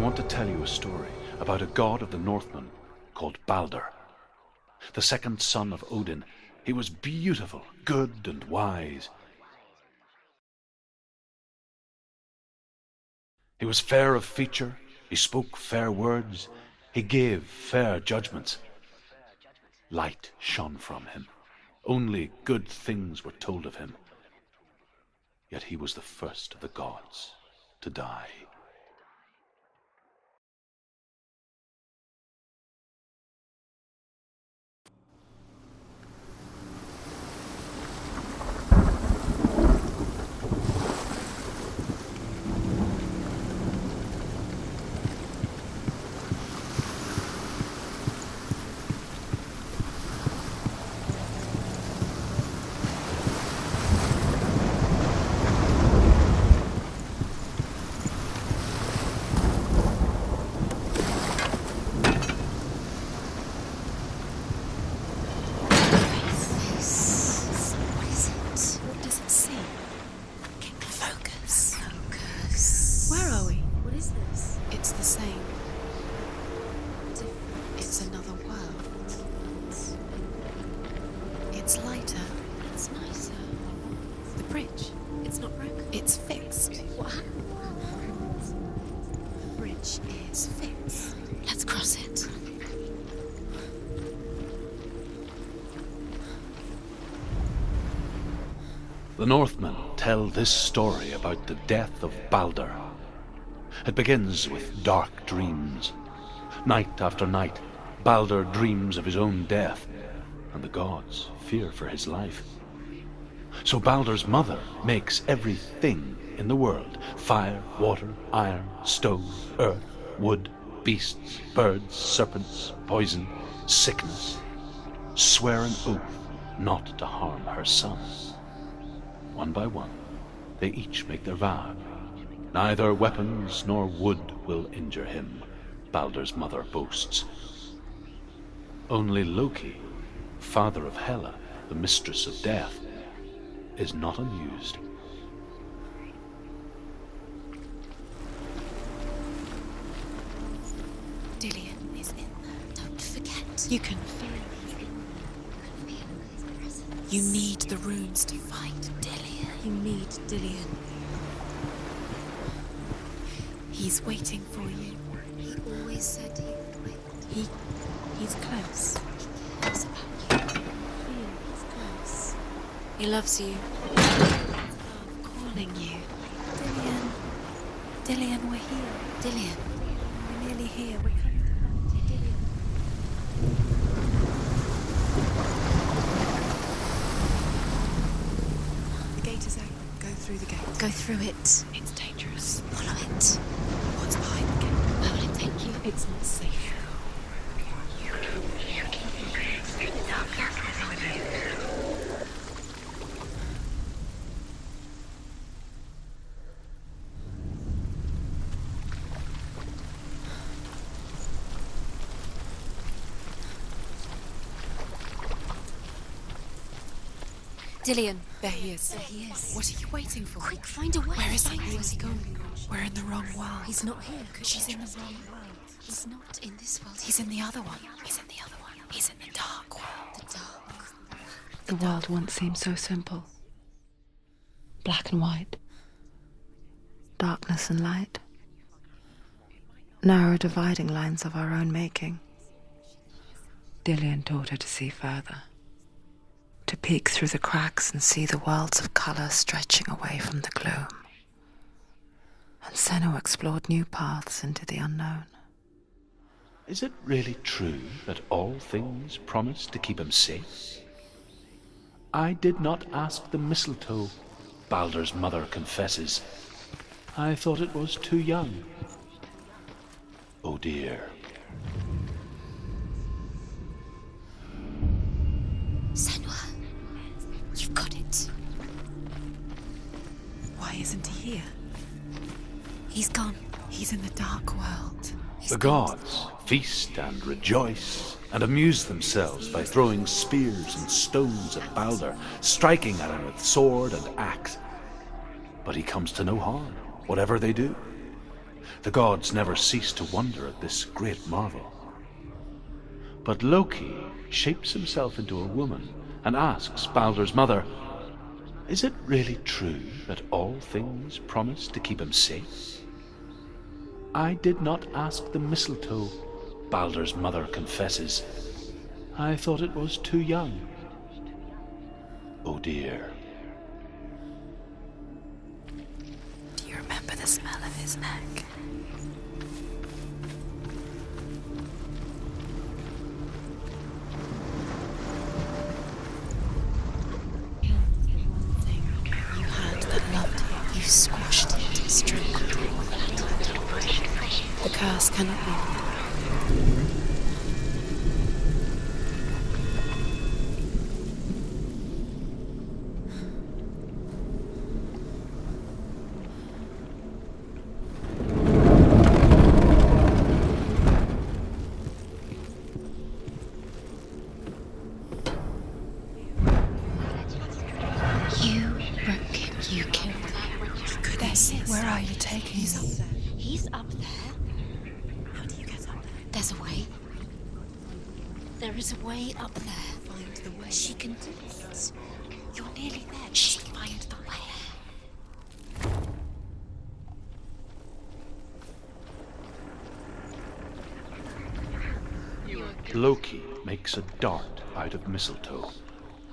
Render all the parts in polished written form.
want to tell you a story about a god of the Northmen called Balder. The second son of Odin, he was beautiful, good and wise. He was fair of feature, he spoke fair words, he gave fair judgments. Light shone from him. Only good things were told of him. Yet he was the first of the gods to die. It's lighter. It's nicer. The bridge. It's not broken. It's fixed. What happened? The bridge is fixed. Let's cross it. The Northmen tell this story about the death of Balder. It begins with dark dreams. Night after night, Balder dreams of his own death, and the gods fear for his life. So Balder's mother makes everything in the world: fire, water, iron, stone, earth, wood, beasts, birds, serpents, poison, sickness, swear an oath not to harm her son. One by one, they each make their vow. Neither weapons nor wood will injure him, Balder's mother boasts. Only Loki, father of Hela, the mistress of death, is not amused. Dillion is in there. Don't forget. You can feel it. You need the runes to fight Dillion. You need Dillion. He's waiting for you. He always said he would wait. He's close. He cares about you. He's close. He loves you. He's calling you. Dillion. Dillion, we're here. Dillion. We're nearly here. We're coming to find you. Dillion. The gate is open. Go through the gate. Go through it. It's dangerous. Follow it. What's behind the gate? Where will it take you? It's not safe. Dillion. There he is. There he is. What are you waiting for? Quick, find a way. Where is he? Where's he gone? We're in the wrong world. He's not here. She's in the wrong world. He's not in this world. He's in the other one. He's in the other one. He's in the dark world. The dark. The world once seemed so simple. Black and white. Darkness and light. Narrow dividing lines of our own making. Dillion taught her to see further. To peek through the cracks and see the worlds of colour stretching away from the gloom. And Senua explored new paths into the unknown. Is it really true that all things promise to keep him safe? I did not ask the mistletoe, Balder's mother confesses. I thought it was too young. Oh dear. Senua, you've got it. Why isn't he here? He's gone. He's in the dark world. The gods feast and rejoice and amuse themselves by throwing spears and stones at Balder, striking at him with sword and axe. But he comes to no harm, whatever they do. The gods never cease to wonder at this great marvel. But Loki shapes himself into a woman and asks Baldur's mother, "Is it really true that all things promise to keep him safe?" "I did not ask the mistletoe," Baldur's mother confesses. "I thought it was too young." Oh dear. Do you remember the smell of his neck? You had that loved you. You squashed it, strangled it. The curse cannot be. You killed him. Goodness, where are you taking He's me? up there. He's up there. How do you get up there? There's a way. There is a way up there. Find the way. She can do it. You're nearly there. She can find the way. Loki makes a dart out of mistletoe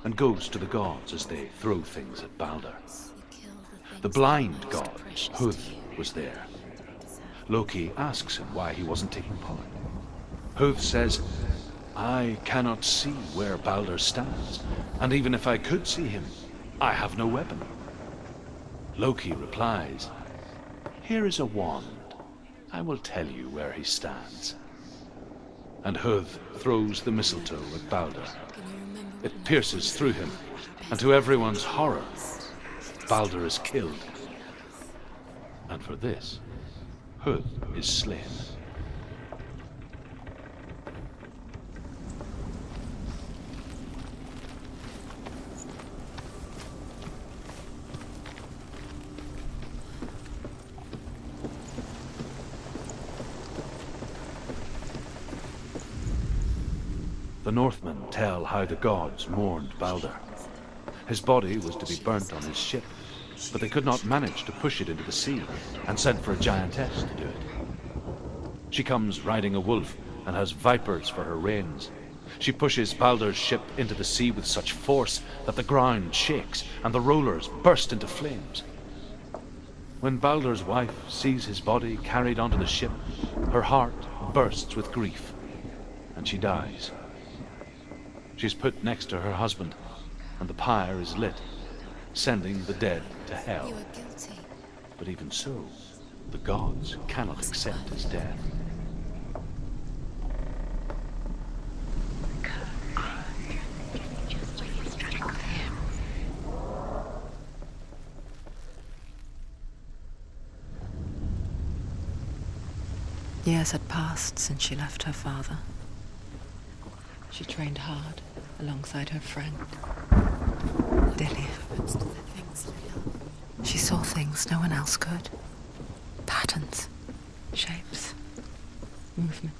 and goes to the gods as they throw things at Baldur. The blind god, Hud, was there. Loki asks him why he wasn't taking part. Hud says, "I cannot see where Baldur stands, and even if I could see him, I have no weapon." Loki replies, "Here is a wand. I will tell you where he stands." And Hud throws the mistletoe at Baldur. It pierces through him, and to everyone's horror, Baldur is killed. And for this, Hud is slain. The Northmen tell how the gods mourned Baldur. His body was to be burnt on his ship, but they could not manage to push it into the sea and sent for a giantess to do it. She comes riding a wolf and has vipers for her reins. She pushes Baldur's ship into the sea with such force that the ground shakes and the rollers burst into flames. When Baldur's wife sees his body carried onto the ship, her heart bursts with grief, and she dies. She's put next to her husband, and the pyre is lit, sending the dead to hell. You are guilty. But even so, the gods cannot accept his death. Years had passed since she left her father. She trained hard alongside her friend, Dillian. She saw things no one else could. Patterns, shapes, movement.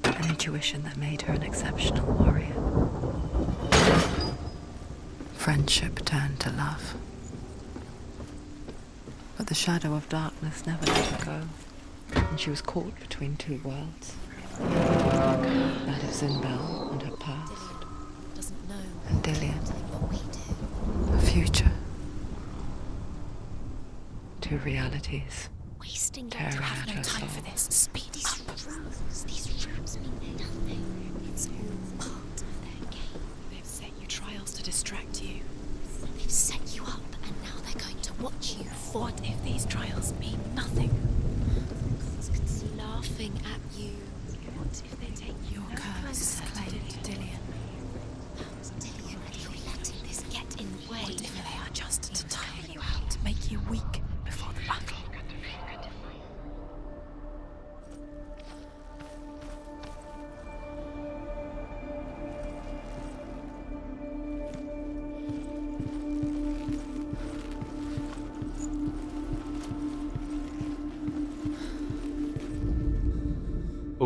An intuition that made her an exceptional warrior. Friendship turned to love. But the shadow of darkness never let her go, and she was caught between two worlds. That of Zinbel and her past, Doesn't know and Dillian, what we do. a future. Two realities. Wasting your Tearing time. I have at no her time for soul. this. Speed these rooms mean nothing. It's all part of their game. They've set you trials to distract you. They've set you up, and now they're going to watch you. What if these trials mean nothing? It's laughing at you. What if they take your curse claimed Dillian? Dillian, and you're letting this get in the way. What if they are just to tire you out, to make you weak before the battle?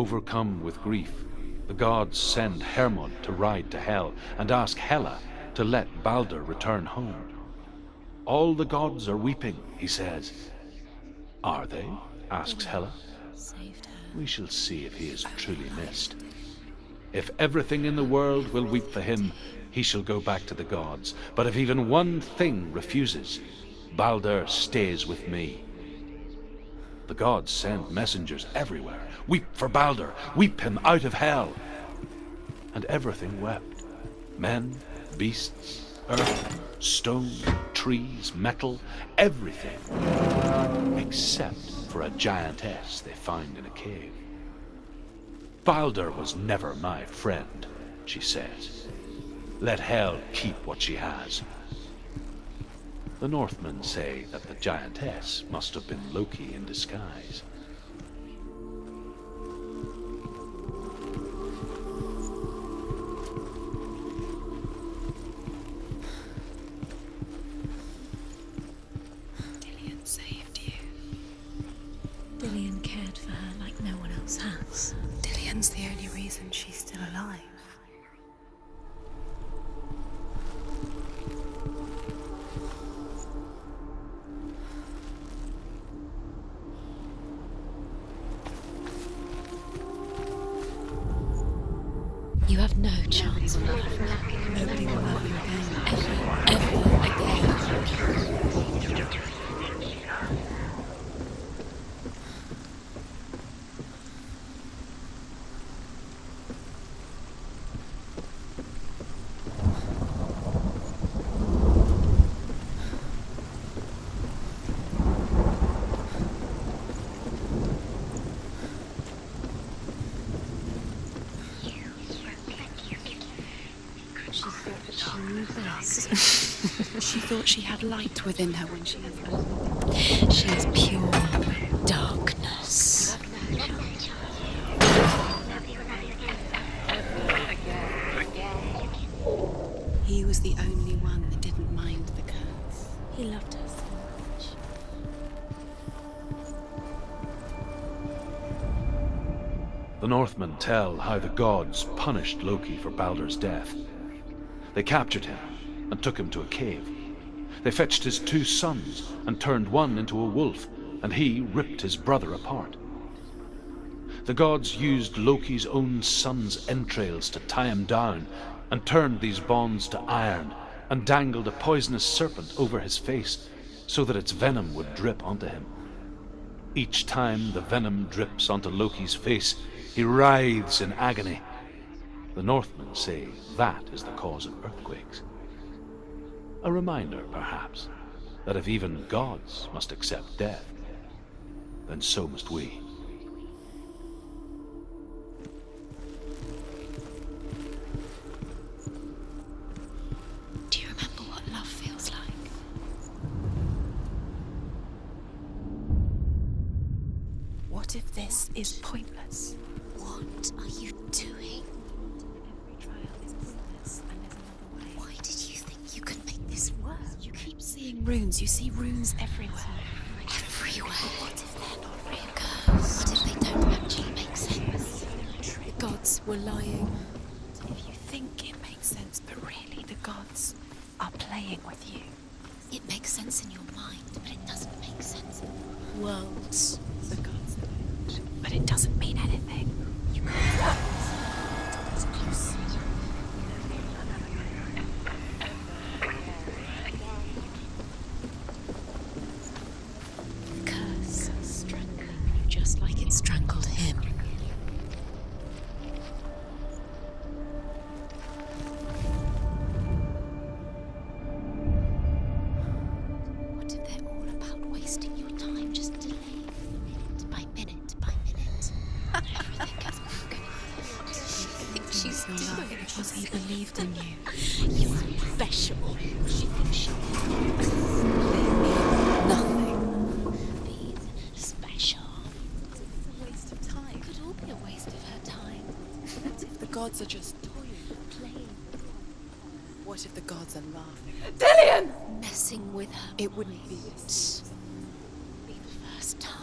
Overcome with grief, the gods send Hermod to ride to Hell and ask Hela to let Balder return home. All the gods are weeping, he says. Are they? Asks Hela. Saved her. We shall see if he is truly missed. If everything in the world will weep for him, he shall go back to the gods. But if even one thing refuses, Balder stays with me. The gods send messengers everywhere. Weep for Balder, weep him out of Hell. And everything wept. Men, beasts, earth, stone, trees, metal, everything. Except for a giantess they find in a cave. Balder was never my friend, she says. Let Hel keep what she has. The Northmen say that the giantess must have been Loki in disguise. Dillion saved you. Dillion cared for her like no one else has. Dillion's the only reason she's still alive. You have no chance of love. Nobody will love you again. Ever again. She thought she had light within her when she was born. She is pure darkness. He was the only one that didn't mind the curse. He loved her so much. The Northmen tell how the gods punished Loki for Balder's death. They captured him and took him to a cave. They fetched his 2 sons and turned one into a wolf, and he ripped his brother apart. The gods used Loki's own son's entrails to tie him down, and turned these bonds to iron, and dangled a poisonous serpent over his face, so that its venom would drip onto him. Each time the venom drips onto Loki's face, he writhes in agony. The Northmen say that is the cause of earthquakes. A reminder, perhaps, that if even gods must accept death, then so must we. Do you remember what love feels like? What if this is pointless? What are you doing? Every trial is pointless, and there's another way. Why did you think you could make this work? You keep seeing runes. You see runes everywhere. Everywhere. What if they're not real? What if they don't actually make sense? The gods were lying. If you think it makes sense, but really the gods are playing with you. It makes sense in your mind, but it doesn't make sense in the worlds. The gods don't, but it doesn't mean anything. You can't. It's close. The curse is strangling you just like it strangled him. What if they're all about wasting your time, just delaying minute by minute by minute? Everything gets broken. What do you think she's doing? Because he believed in you. You are special. She thinks she is. Nothing. Being special. It's a waste of time. It could all be a waste of her time. What if the gods are just toying, Playing, What if the gods are laughing? Dillion! messing with her. It wouldn't be this. Be the first time.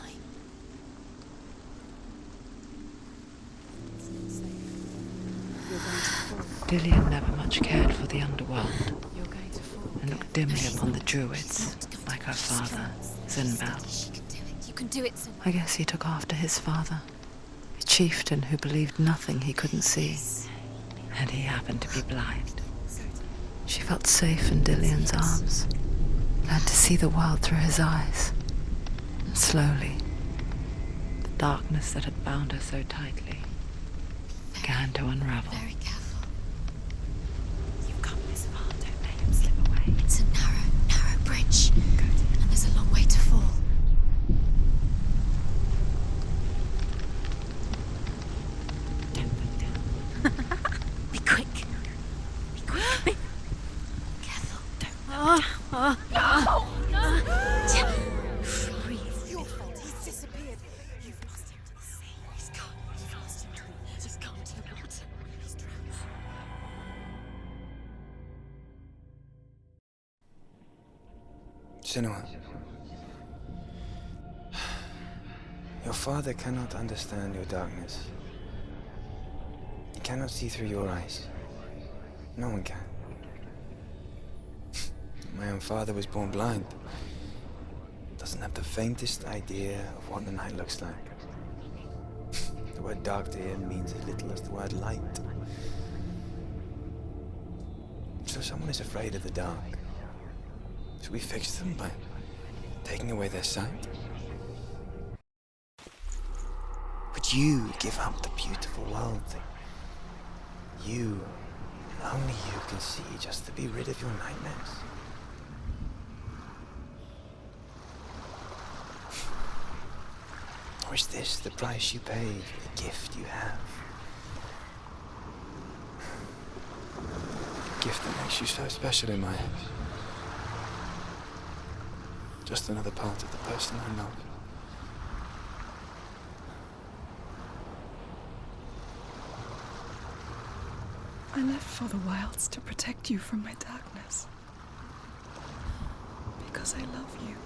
Dillian never much cared for the underworld You're going to fall. and looked dimly upon the druids, like her father, Zinbal. She can do it. You can do it, Senua. I guess he took after his father, a chieftain who believed nothing he couldn't see, and he happened to be blind. She felt safe in Dillian's arms, learned to see the world through his eyes, and slowly, the darkness that had bound her so tightly began to unravel. Very careful. You've come this far, don't let him slip away. It's a narrow bridge. And there's a long way to fall. Don't look down. Be quick. Be quick. Careful. Breathe. Your fault. He's disappeared. You've lost him to the sea. He's gone. You've lost him. He's gone to the water. He's drowned. Senua, your father cannot understand your darkness. He cannot see through your eyes. No one can. My own father was born blind. Doesn't have the faintest idea of what the night looks like. The word dark to him means as little as the word light. So someone is afraid of the dark. Should we fix them by taking away their sight? Would you give up the beautiful world that you, only you can see, just to be rid of your nightmares? Or is this the price you pay for the gift you have? A gift that makes you so special in my eyes. Just another part of the person I love. I left for the wilds to protect you from my darkness. Because I love you.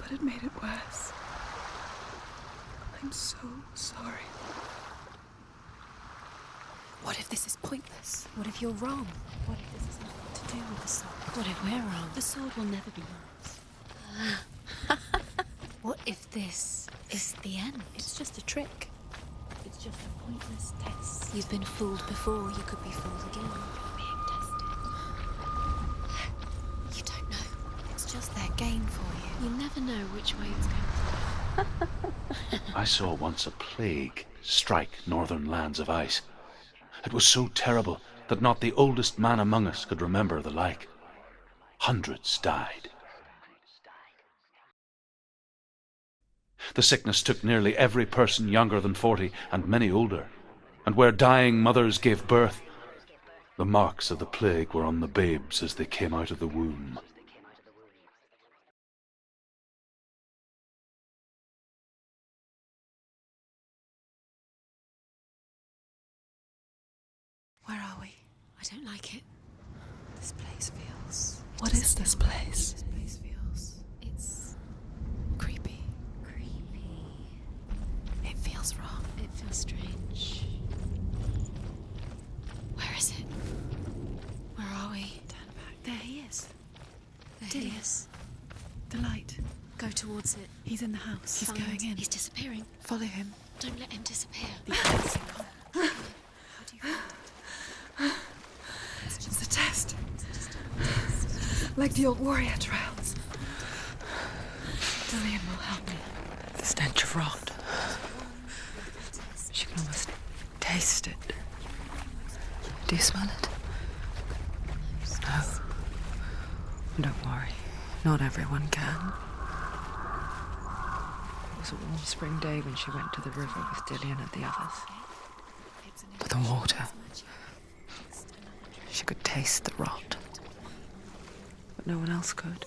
But it made it worse. I'm so sorry. What if this is pointless? What if you're wrong? What if this has nothing to do with the sword? What if we're wrong? The sword will never be yours. What if this is the end? It's just a trick. It's just a pointless test. You've been fooled before. You could be fooled again. You're being tested. You don't know. It's just their game for you. You never know which way it's going. I saw once a plague strike northern lands of ice. It was so terrible that not the oldest man among us could remember the like. Hundreds died. The sickness took nearly every person younger than 40 and many older, and where dying mothers gave birth, the marks of the plague were on the babes as they came out of the womb. Where are we? I don't like it. This place feels... What is this place? This place feels... It's... creepy. Creepy. It feels wrong. It feels strange. Where is it? Where are we? Turn back. There he is. There he is. The light. Go towards it. He's in the house. He's Find- going in. He's disappearing. Follow him. Don't let him disappear. The eyes. How do you find it? It's a test. Like the old warrior trials. Dillian will help me. The stench of rot. She can almost taste it. Do you smell it? No. Don't worry. Not everyone can. It was a warm spring day when she went to the river with Dillian and the others. But the water... She could taste the rot. But no one else could.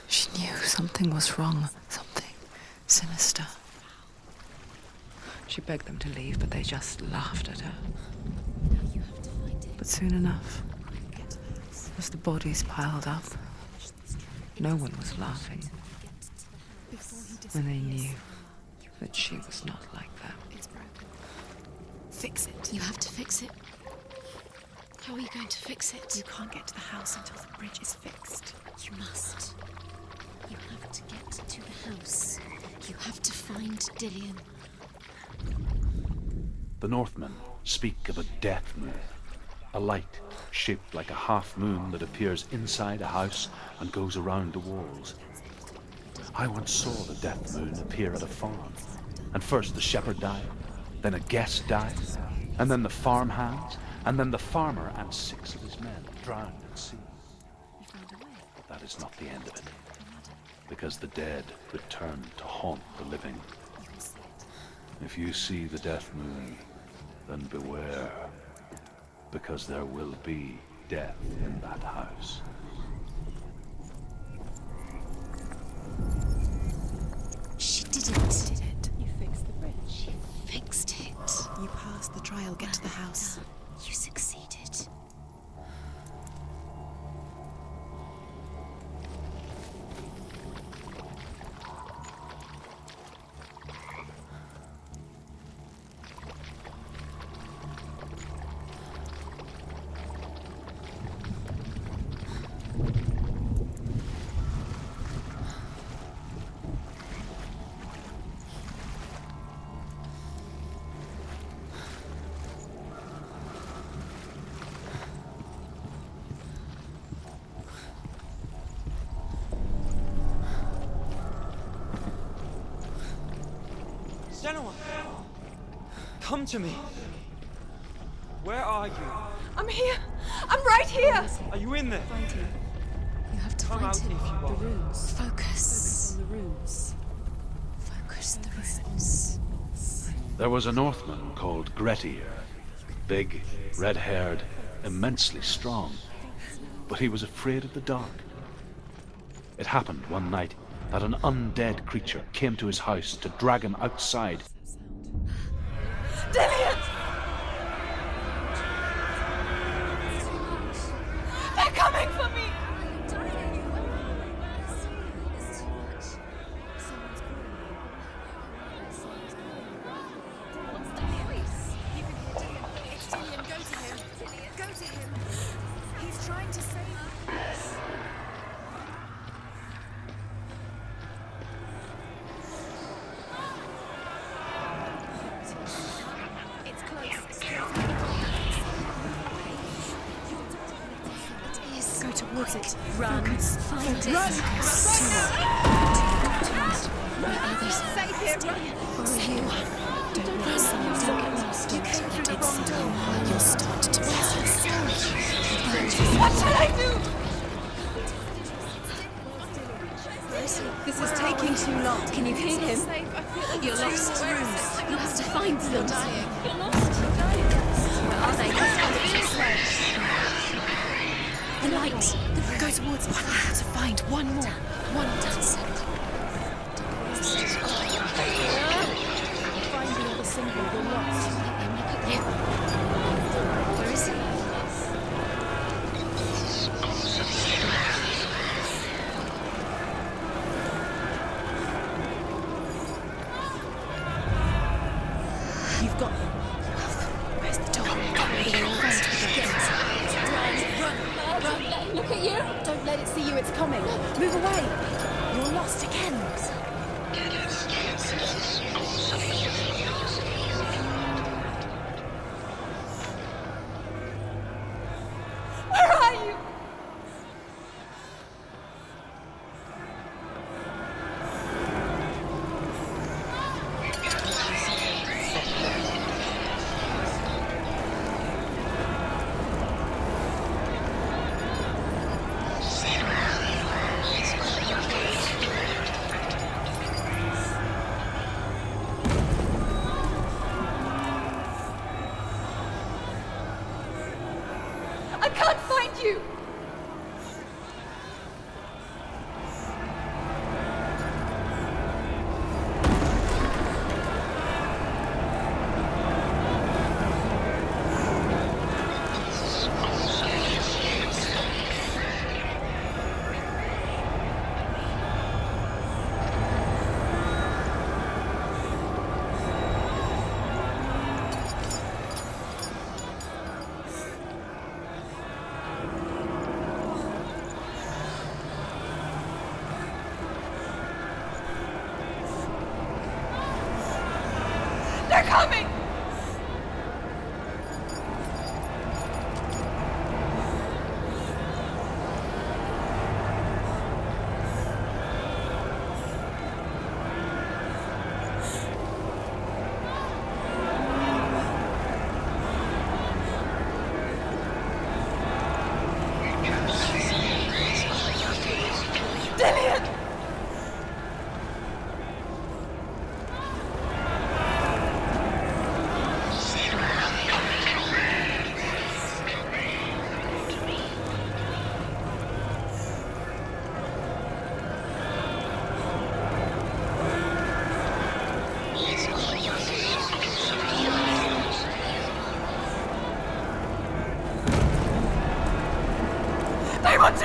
She knew something was wrong. Something sinister. She begged them to leave, but they just laughed at her. But soon enough, as the bodies piled up, no one was laughing. And they knew that she was not like them. fix it. You have to fix it. How are you going to fix it? You can't get to the house until the bridge is fixed. You must. You have to get to the house. You have to find Dillian. The Northmen speak of a death moon, a light shaped like a half moon that appears inside a house and goes around the walls. I once saw the death moon appear at a farm, and first the shepherd died, then a guest died, and then the farmhands, and then the farmer and 6 of his men drowned at sea. But that is not the end of it, because the dead return to haunt the living. If you see the death moon, then beware, because there will be death in that house. She did it. You fixed the bridge. She fixed it. You passed the trial, get to the house. You succeeded. Senua! Come to me! Where are you? I'm here! I'm right here! Are you in there? Find him. You have to Come find out him. if you are. The runes. Focus. On the runes. Focus the runes. There was a Northman called Grettir, big, red-haired, immensely strong, but he was afraid of the dark. It happened one night that an undead creature came to his house to drag him outside. Dillian! They're coming for me! Towards it. Run. Find it. Run! Safe here, run! Where are you? Don't run. Don't get lost. You came through the wrong door. You'll start to pass yourself. What shall I do? This is taking too long. Can you hear him? You're lost. You have to find them. You're dying. You're lost. Where are they? The light. Go towards one. I have to find one more. One does. Find the other symbol. You're lost. Look at you. Where is he? You've got them. Where's the door? Run! Look at you! Don't let it see you, it's coming. Move away! You're lost again. Where are you?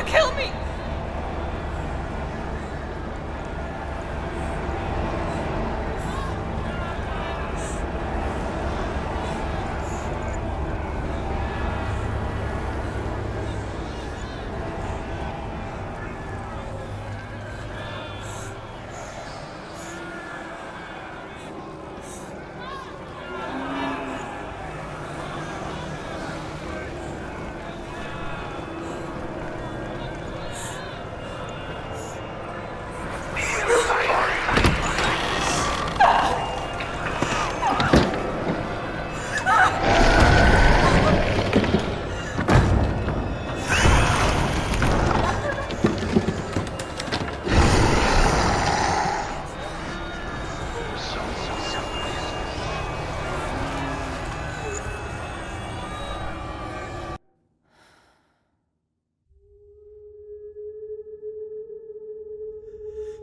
kill me!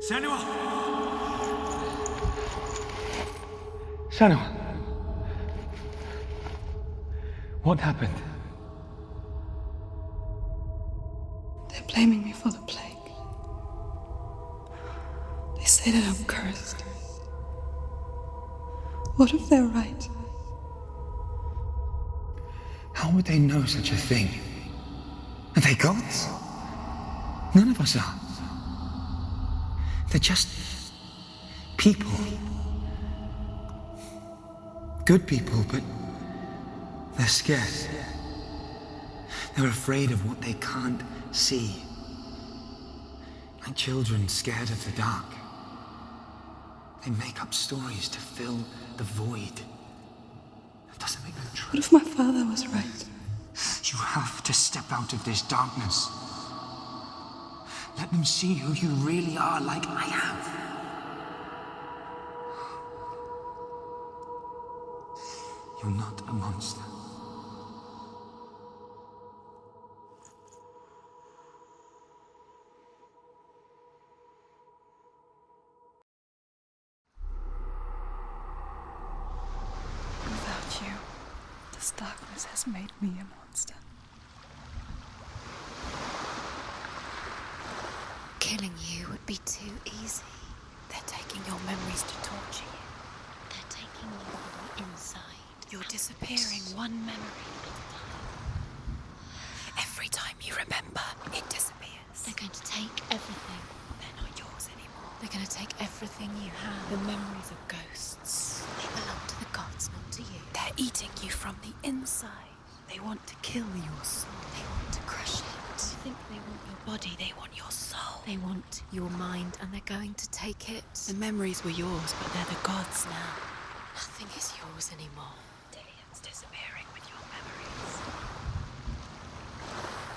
Senua! Senua! What happened? They're blaming me for the plague. They say that I'm cursed. What if they're right? How would they know such a thing? Are they gods? None of us are. They're just people. Good people, but they're scared. They're afraid of what they can't see. Like children scared of the dark. They make up stories to fill the void. That doesn't make them true. What if my father was right? You have to step out of this darkness. Let them see who you really are, like I have. You're not a monster. Without you, this darkness has made me a monster. Killing you would be too easy. They're taking your memories to torture you. They're taking you from the inside. You're disappearing one memory at a time. Every time you remember, it disappears. They're going to take everything. They're not yours anymore. They're going to take everything you have. The memories of ghosts. They belong to the gods, not to you. They're eating you from the inside. They want to kill your soul. They want to crush it. They think they want your body. They want your soul. They want your mind, and they're going to take it. The memories were yours, but they're the gods now. Nothing is yours anymore.